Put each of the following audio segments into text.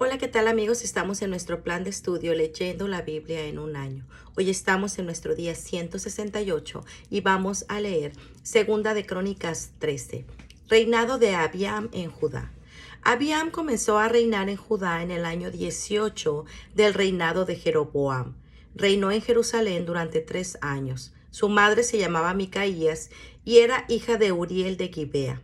Hola, ¿qué tal amigos? Estamos en nuestro plan de estudio leyendo la Biblia en un año. Hoy estamos en nuestro día 168 y vamos a leer Segunda de Crónicas 13. Reinado de Abiam en Judá. Abiam comenzó a reinar en Judá en el año 18 del reinado de Jeroboam. Reinó en Jerusalén durante 3 años. Su madre se llamaba Micaías y era hija de Uriel de Gibea.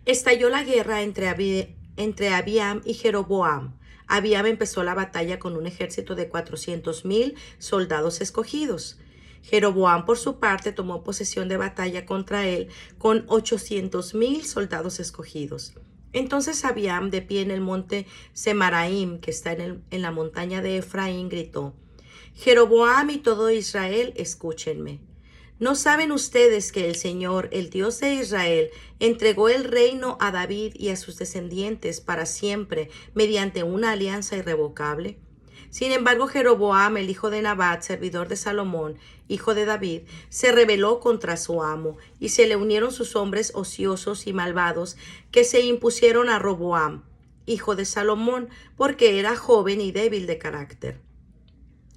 Estalló la guerra entre Abiam y Jeroboam. Abiam empezó la batalla con un ejército de 400,000 soldados escogidos. Jeroboam, por su parte, tomó posesión de batalla contra él con 800,000 soldados escogidos. Entonces Abiam, de pie en el monte Semaraim, que está en la montaña de Efraín, gritó: Jeroboam y todo Israel, escúchenme. ¿No saben ustedes que el Señor, el Dios de Israel, entregó el reino a David y a sus descendientes para siempre mediante una alianza irrevocable? Sin embargo, Jeroboam, el hijo de Nabat, servidor de Salomón, hijo de David, se rebeló contra su amo, y se le unieron sus hombres ociosos y malvados que se impusieron a Roboam, hijo de Salomón, porque era joven y débil de carácter.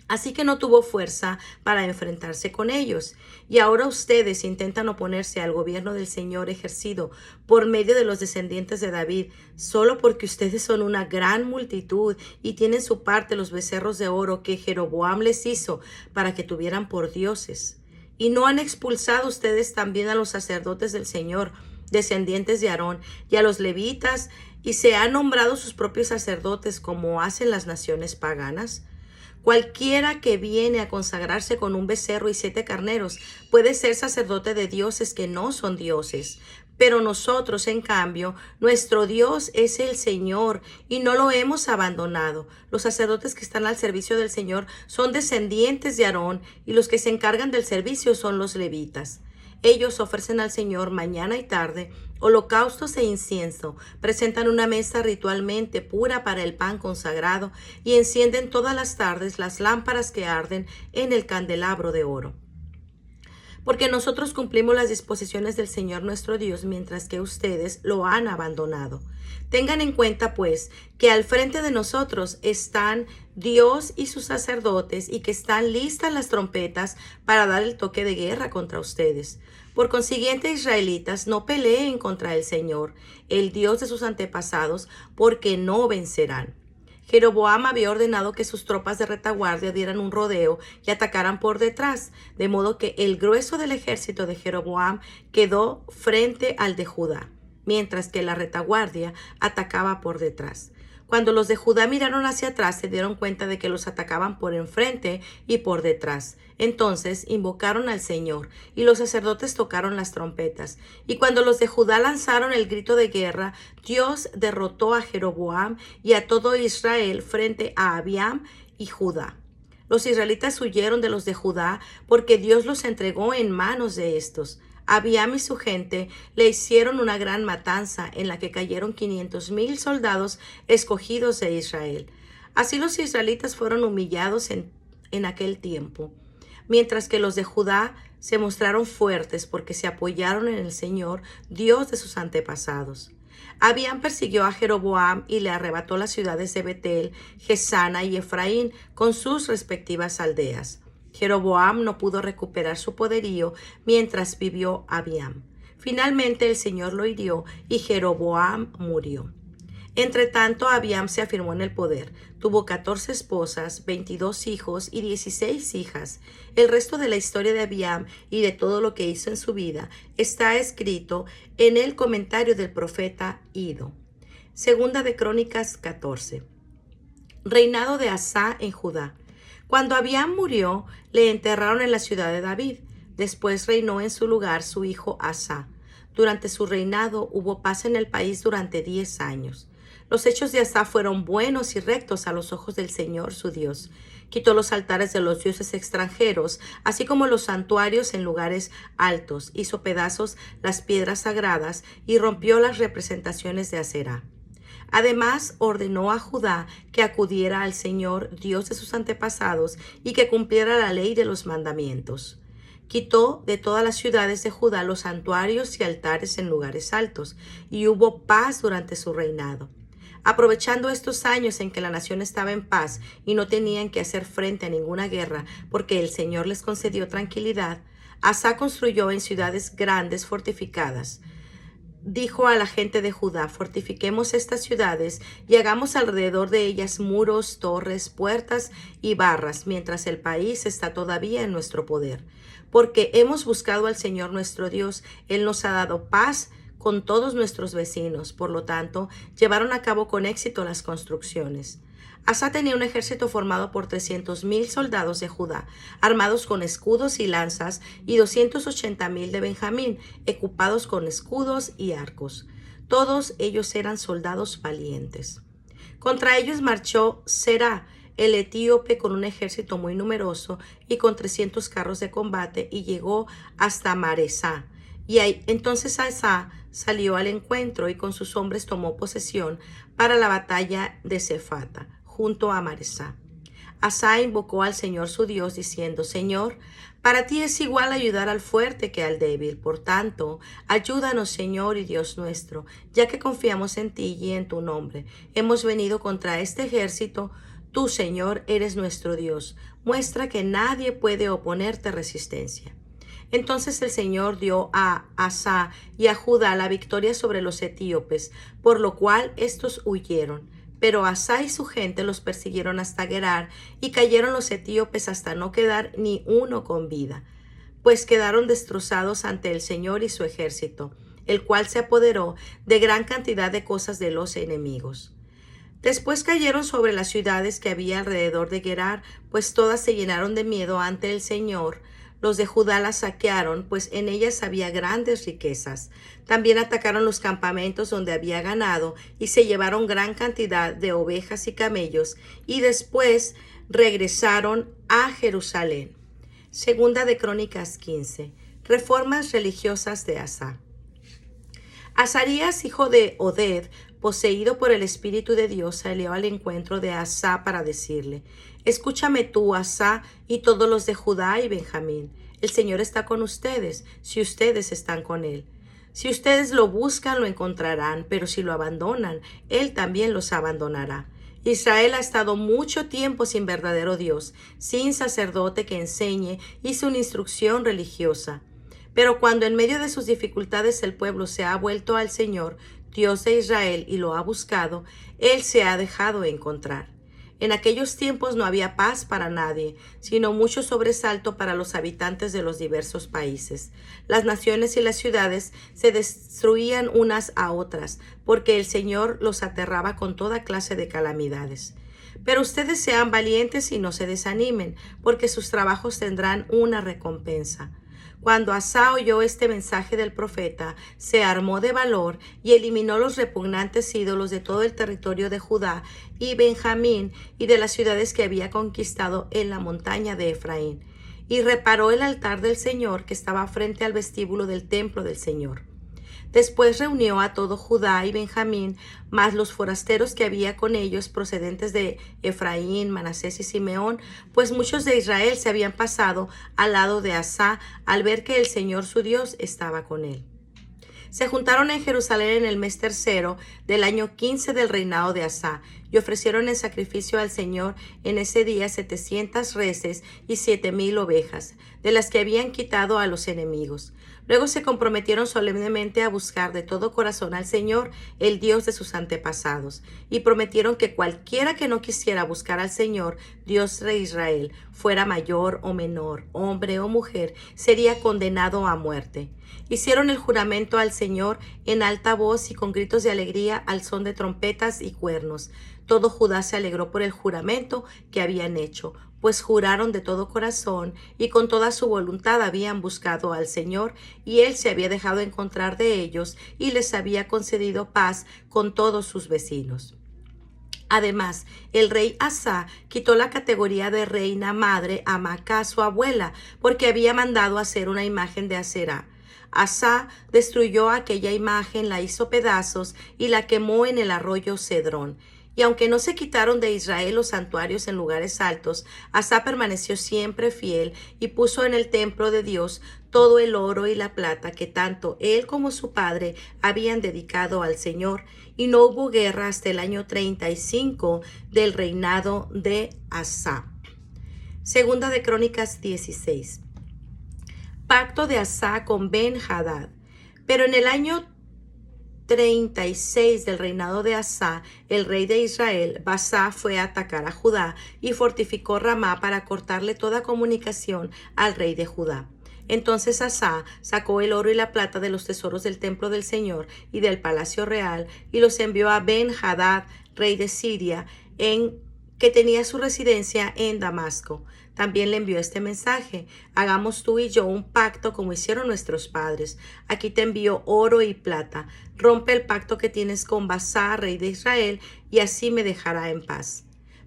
Así que no tuvo fuerza para enfrentarse con ellos. Y ahora ustedes intentan oponerse al gobierno del Señor ejercido por medio de los descendientes de David, solo porque ustedes son una gran multitud y tienen su parte los becerros de oro que Jeroboam les hizo para que tuvieran por dioses. Y no han expulsado ustedes también a los sacerdotes del Señor, descendientes de Aarón, y a los levitas, y se han nombrado sus propios sacerdotes como hacen las naciones paganas. Cualquiera que viene a consagrarse con un becerro y 7 carneros puede ser sacerdote de dioses que no son dioses. Pero nosotros, en cambio, nuestro Dios es el Señor y no lo hemos abandonado. Los sacerdotes que están al servicio del Señor son descendientes de Aarón y los que se encargan del servicio son los levitas. Ellos ofrecen al Señor mañana y tarde holocaustos e incienso, presentan una mesa ritualmente pura para el pan consagrado y encienden todas las tardes las lámparas que arden en el candelabro de oro. Porque nosotros cumplimos las disposiciones del Señor nuestro Dios, mientras que ustedes lo han abandonado. Tengan en cuenta, pues, que al frente de nosotros están Dios y sus sacerdotes y que están listas las trompetas para dar el toque de guerra contra ustedes. Por consiguiente, israelitas, no peleen contra el Señor, el Dios de sus antepasados, porque no vencerán. Jeroboam había ordenado que sus tropas de retaguardia dieran un rodeo y atacaran por detrás, de modo que el grueso del ejército de Jeroboam quedó frente al de Judá, mientras que la retaguardia atacaba por detrás. Cuando los de Judá miraron hacia atrás, se dieron cuenta de que los atacaban por enfrente y por detrás. Entonces invocaron al Señor, y los sacerdotes tocaron las trompetas. Y cuando los de Judá lanzaron el grito de guerra, Dios derrotó a Jeroboam y a todo Israel frente a Abiam y Judá. Los israelitas huyeron de los de Judá porque Dios los entregó en manos de estos. Abiam y su gente le hicieron una gran matanza en la que cayeron 500,000 soldados escogidos de Israel. Así los israelitas fueron humillados en aquel tiempo, mientras que los de Judá se mostraron fuertes porque se apoyaron en el Señor, Dios de sus antepasados. Abiam persiguió a Jeroboam y le arrebató las ciudades de Betel, Gesana y Efraín con sus respectivas aldeas. Jeroboam no pudo recuperar su poderío mientras vivió Abiam. Finalmente el Señor lo hirió y Jeroboam murió. Entretanto, Abiam se afirmó en el poder. Tuvo 14 esposas, 22 hijos y 16 hijas. El resto de la historia de Abiam y de todo lo que hizo en su vida está escrito en el comentario del profeta Ido. Segunda de Crónicas 14. Reinado de Asa en Judá. Cuando Abiam murió, le enterraron en la ciudad de David. Después reinó en su lugar su hijo Asa. Durante su reinado hubo paz en el país durante 10 años. Los hechos de Asa fueron buenos y rectos a los ojos del Señor su Dios. Quitó los altares de los dioses extranjeros, así como los santuarios en lugares altos. Hizo pedazos las piedras sagradas y rompió las representaciones de Aserá. Además, ordenó a Judá que acudiera al Señor, Dios de sus antepasados, y que cumpliera la ley de los mandamientos. Quitó de todas las ciudades de Judá los santuarios y altares en lugares altos, y hubo paz durante su reinado. Aprovechando estos años en que la nación estaba en paz y no tenían que hacer frente a ninguna guerra porque el Señor les concedió tranquilidad, Asa construyó en ciudades grandes fortificadas. Dijo a la gente de Judá: fortifiquemos estas ciudades y hagamos alrededor de ellas muros, torres, puertas y barras, mientras el país está todavía en nuestro poder. Porque hemos buscado al Señor nuestro Dios, Él nos ha dado paz con todos nuestros vecinos. Por lo tanto, llevaron a cabo con éxito las construcciones. Asa tenía un ejército formado por 300,000 soldados de Judá, armados con escudos y lanzas, y 280,000 de Benjamín, equipados con escudos y arcos. Todos ellos eran soldados valientes. Contra ellos marchó Será, el etíope, con un ejército muy numeroso y con 300 carros de combate, y llegó hasta Maresá. Entonces Asa salió al encuentro y con sus hombres tomó posesión para la batalla de Cefata, junto a Maresá. Asa invocó al Señor su Dios, diciendo: Señor, para ti es igual ayudar al fuerte que al débil. Por tanto, ayúdanos, Señor y Dios nuestro, ya que confiamos en ti y en tu nombre. Hemos venido contra este ejército. Tú, Señor, eres nuestro Dios. Muestra que nadie puede oponerte resistencia. Entonces el Señor dio a Asa y a Judá la victoria sobre los etíopes, por lo cual estos huyeron. Pero Asa y su gente los persiguieron hasta Gerar, y cayeron los etíopes hasta no quedar ni uno con vida, pues quedaron destrozados ante el Señor y su ejército, el cual se apoderó de gran cantidad de cosas de los enemigos. Después cayeron sobre las ciudades que había alrededor de Gerar, pues todas se llenaron de miedo ante el Señor. Los de Judá las saquearon, pues en ellas había grandes riquezas. También atacaron los campamentos donde había ganado y se llevaron gran cantidad de ovejas y camellos, y después regresaron a Jerusalén. Segunda de Crónicas 15. Reformas religiosas de Asa. Azarías, hijo de Oded, poseído por el Espíritu de Dios, salió al encuentro de Asa para decirle: Escúchame tú, Asa, y todos los de Judá y Benjamín. El Señor está con ustedes, si ustedes están con Él. Si ustedes lo buscan, lo encontrarán, pero si lo abandonan, Él también los abandonará. Israel ha estado mucho tiempo sin verdadero Dios, sin sacerdote que enseñe y sin instrucción religiosa. Pero cuando en medio de sus dificultades el pueblo se ha vuelto al Señor, Dios de Israel, y lo ha buscado, Él se ha dejado encontrar. En aquellos tiempos no había paz para nadie, sino mucho sobresalto para los habitantes de los diversos países. Las naciones y las ciudades se destruían unas a otras, porque el Señor los aterraba con toda clase de calamidades. Pero ustedes sean valientes y no se desanimen, porque sus trabajos tendrán una recompensa. Cuando Asa oyó este mensaje del profeta, se armó de valor y eliminó los repugnantes ídolos de todo el territorio de Judá y Benjamín y de las ciudades que había conquistado en la montaña de Efraín, y reparó el altar del Señor que estaba frente al vestíbulo del templo del Señor. Después reunió a todo Judá y Benjamín, más los forasteros que había con ellos procedentes de Efraín, Manasés y Simeón, pues muchos de Israel se habían pasado al lado de Asa al ver que el Señor su Dios estaba con él. Se juntaron en Jerusalén en el mes tercero del año 15 del reinado de Asa, y ofrecieron en sacrificio al Señor en ese día 700 reses y 7,000 ovejas, de las que habían quitado a los enemigos. Luego se comprometieron solemnemente a buscar de todo corazón al Señor, el Dios de sus antepasados, y prometieron que cualquiera que no quisiera buscar al Señor, Dios de Israel, fuera mayor o menor, hombre o mujer, sería condenado a muerte. Hicieron el juramento al Señor en alta voz y con gritos de alegría al son de trompetas y cuernos. Todo Judá se alegró por el juramento que habían hecho, pues juraron de todo corazón y con toda su voluntad habían buscado al Señor, y Él se había dejado encontrar de ellos y les había concedido paz con todos sus vecinos. Además, el rey Asa quitó la categoría de reina madre a Maacá, su abuela, porque había mandado hacer una imagen de Aserá. Asa destruyó aquella imagen, la hizo pedazos y la quemó en el arroyo Cedrón. Y aunque no se quitaron de Israel los santuarios en lugares altos, Asa permaneció siempre fiel y puso en el templo de Dios todo el oro y la plata que tanto él como su padre habían dedicado al Señor. Y no hubo guerra hasta el año 35 del reinado de Asa. Segunda de Crónicas 16. Pacto de Asa con Ben-Hadad. Pero en el año 36 del reinado de Asa, el rey de Israel, Baasa fue a atacar a Judá y fortificó Ramá para cortarle toda comunicación al rey de Judá. Entonces Asa sacó el oro y la plata de los tesoros del templo del Señor y del palacio real y los envió a Ben-Hadad, rey de Siria, que tenía su residencia en Damasco. También le envió este mensaje: hagamos tú y yo un pacto como hicieron nuestros padres. Aquí te envío oro y plata. Rompe el pacto que tienes con Baasa, rey de Israel, y así me dejará en paz.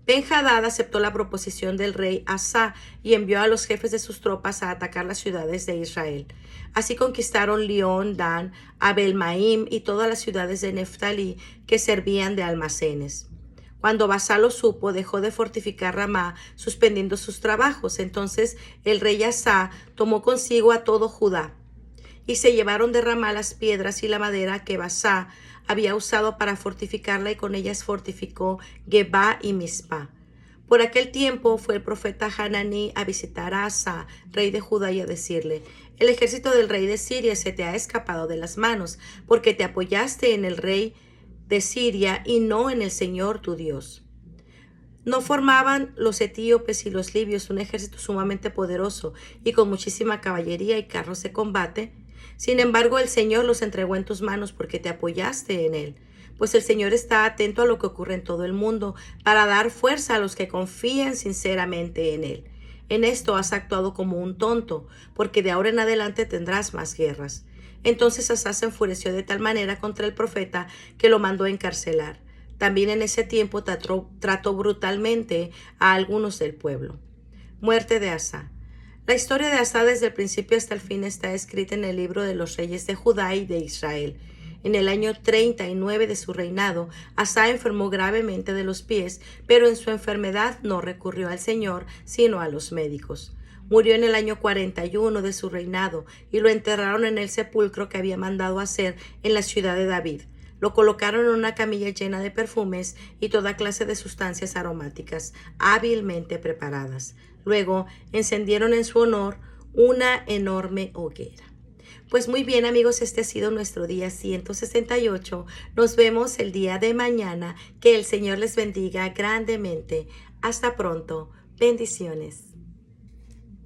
Ben-Hadad aceptó la proposición del rey Asa y envió a los jefes de sus tropas a atacar las ciudades de Israel. Así conquistaron Lión, Dan, Abel-Maim y todas las ciudades de Neftalí que servían de almacenes. Cuando Baasa lo supo, dejó de fortificar Ramá, suspendiendo sus trabajos. Entonces el rey Asa tomó consigo a todo Judá y se llevaron de Ramá las piedras y la madera que Baasa había usado para fortificarla, y con ellas fortificó Gebá y Mizpa. Por aquel tiempo fue el profeta Hananí a visitar a Asa, rey de Judá, y a decirle: el ejército del rey de Siria se te ha escapado de las manos, porque te apoyaste en el rey de Siria y no en el Señor tu Dios. ¿No formaban los etíopes y los libios un ejército sumamente poderoso y con muchísima caballería y carros de combate? Sin embargo, el Señor los entregó en tus manos porque te apoyaste en Él. Pues el Señor está atento a lo que ocurre en todo el mundo para dar fuerza a los que confían sinceramente en Él. En esto has actuado como un tonto, porque de ahora en adelante tendrás más guerras. Entonces Asa se enfureció de tal manera contra el profeta que lo mandó encarcelar. También en ese tiempo trató brutalmente a algunos del pueblo. Muerte de Asa. La historia de Asa desde el principio hasta el fin está escrita en el libro de los reyes de Judá y de Israel. En el año 39 de su reinado, Asa enfermó gravemente de los pies, pero en su enfermedad no recurrió al Señor, sino a los médicos. Murió en el año 41 de su reinado y lo enterraron en el sepulcro que había mandado hacer en la ciudad de David. Lo colocaron en una camilla llena de perfumes y toda clase de sustancias aromáticas, hábilmente preparadas. Luego encendieron en su honor una enorme hoguera. Pues muy bien, amigos, este ha sido nuestro día 168. Nos vemos el día de mañana. Que el Señor les bendiga grandemente. Hasta pronto. Bendiciones.